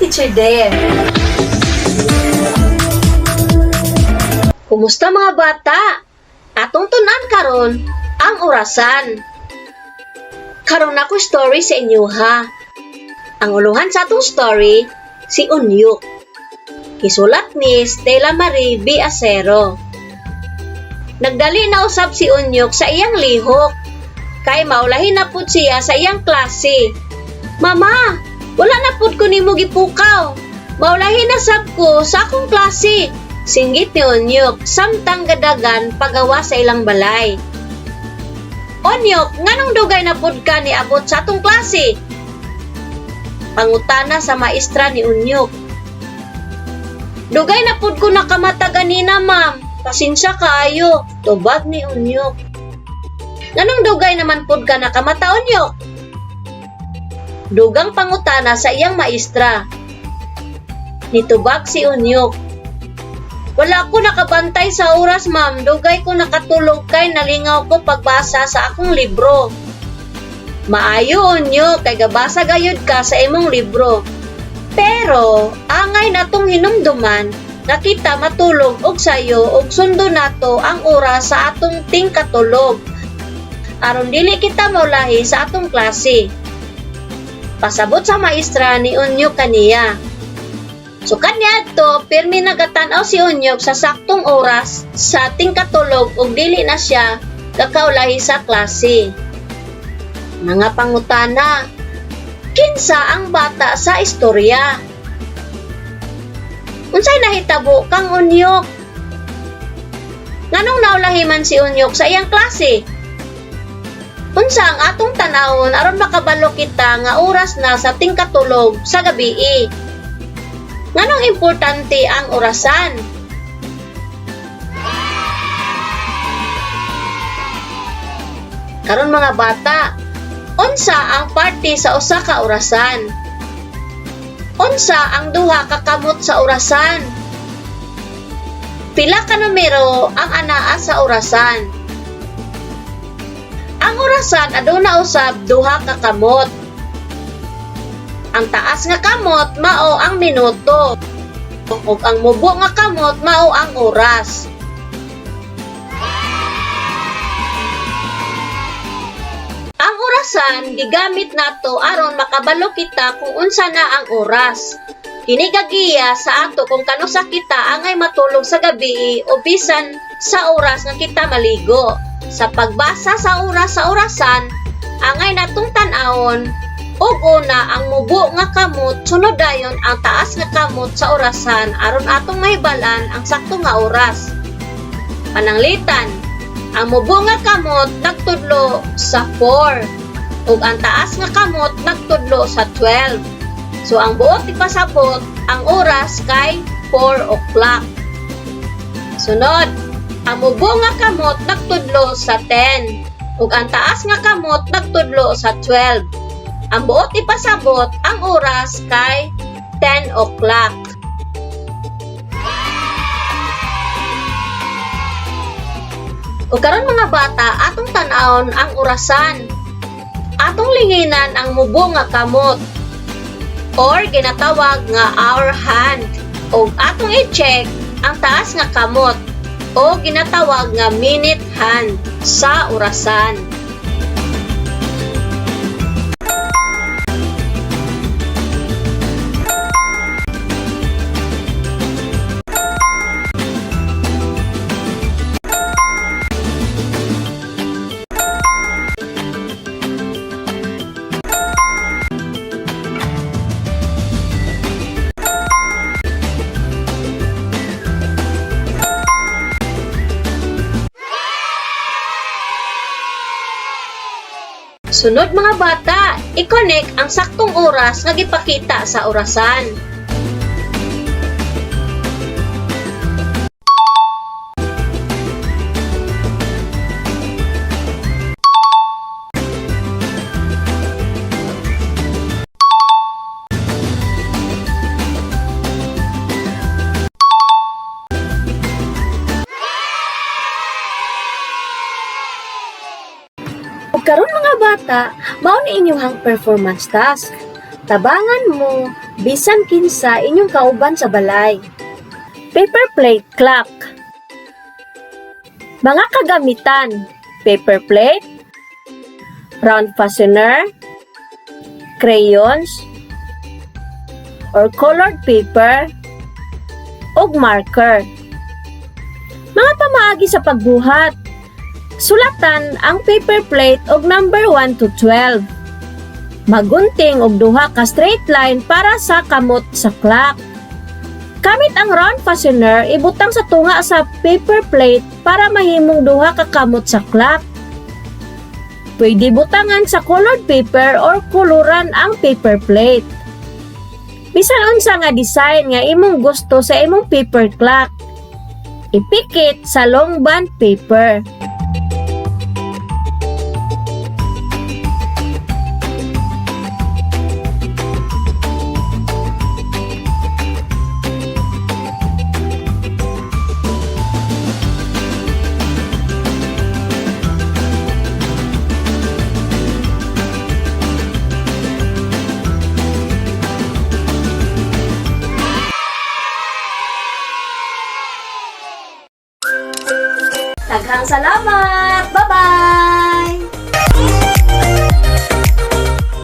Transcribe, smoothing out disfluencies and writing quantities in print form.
Teacher Dave. Kumusta mga bata? Atong tunan karon ang orasan. Karon ako story sa inyo ha. Ang uluhan sa atong story, si Unyok. Isulat ni Stella Marie B. Acero. Nagdali na usab si Unyok sa iyang lihok. Kay maulahin na pud siya sa iyang klase. Mama, wala na pud ko nimo gipukaw. Maulahin na sab ko sa akong klase. Singgit ni Unyok, samtang gadagan pagawa sa ilang balay. Unyok, nganong dugay na pud ka ni abot sa atong klase? Pangutana sa maestra ni Unyok. Dugay na pud ko nakamata ganina, ma'am. Pasensya kaayo, tubag ni Unyok. Nganong dugay naman pud ka nakamata, Unyok? Dugang pangutana sa iyang maestra. Nitubag si Unyok. Wala ko nakabantay sa oras, ma'am. Dugay ko nakatulog kay nalingaw ko pagbasa sa akong libro. Maayo, Unyok, kay gabasa gayud ka sa imong libro. Pero, angay natong hinumduman, nakita matulog og sayo og sundo nato ang oras sa atong tingkatulog. Aron dili kita maulahi sa atong klase. Pasabot sa maestra ni Unyok kaniya. So kanya to, pirmi nagatan-aw si Unyok sa saktong oras sa tingkatulog ug dili na siya kakaulahi sa klase. Mga pangutana, kinsa ang bata sa istorya? Unsay nahitabo kang Unyok? Nganong naulahi man si Unyok sa iyang klase? Unsa ang atong tanawon aron makabalo kita nga oras na sa tingkatulog sa gabi? Nganong importante ang orasan? Karon mga bata, unsa ang parte sa usa ka orasan? Unsa ang duha ka kamot sa orasan? Pila ka numero ang anaa sa orasan? Ang orasan aduna usab duha ka kamot. Ang taas nga kamot mao ang minuto, ug ang mubo nga kamot mao ang oras. Ang orasan gigamit nato aron makabalo kita kung unsa na ang oras. Kini gagiya sa ato kung kano sa kita angay matulog sa gabi o bisan sa oras nga kita maligo. Sa pagbasa sa oras sa orasan, angay natong tan-awon ug una ang mubo nga kamot, sunod dayon ang taas nga kamot sa orasan aron atong mahibalan ang sakto nga oras. Pananglitan, ang mubo nga kamot nagtudlo sa 4 ug ang taas nga kamot nagtudlo sa 12. So ang buot ipasabot ang oras kay 4 o'clock. Sunod, ang mubo nga kamot nagtudlo sa 10 ug ang taas nga kamot nagtudlo sa 12. Ang buot ipasabot ang oras kay 10 o'clock. O karon mga bata, atong tan-awon ang orasan. Atong linginan ang mubo nga kamot or ginatawag nga hour hand. O atong i-check ang taas nga kamot o ginatawag nga minute hand sa orasan. Sunod mga bata, i-connect ang saktong oras nga gipakita sa orasan. Karon mga bata, mao ni inyong performance task. Tabangan mo bisan kinsa inyong kauban sa balay. Paper plate clock. Mga kagamitan: paper plate, round fastener, crayons, or colored paper, ug marker. Mga pamaagi sa pagbuhat: sulatan ang paper plate og number 1 to 12. Magunting og duha ka straight line para sa kamot sa clock. Gamit ang round fastener, ibutang sa tunga sa paper plate para mahimong duha ka kamot sa clock. Pwede butangan sa colored paper or kuluran ang paper plate. Bisan unsa nga design nga imong gusto sa imong paper clock, ipikit sa long band paper. Daghang salamat! Bye-bye!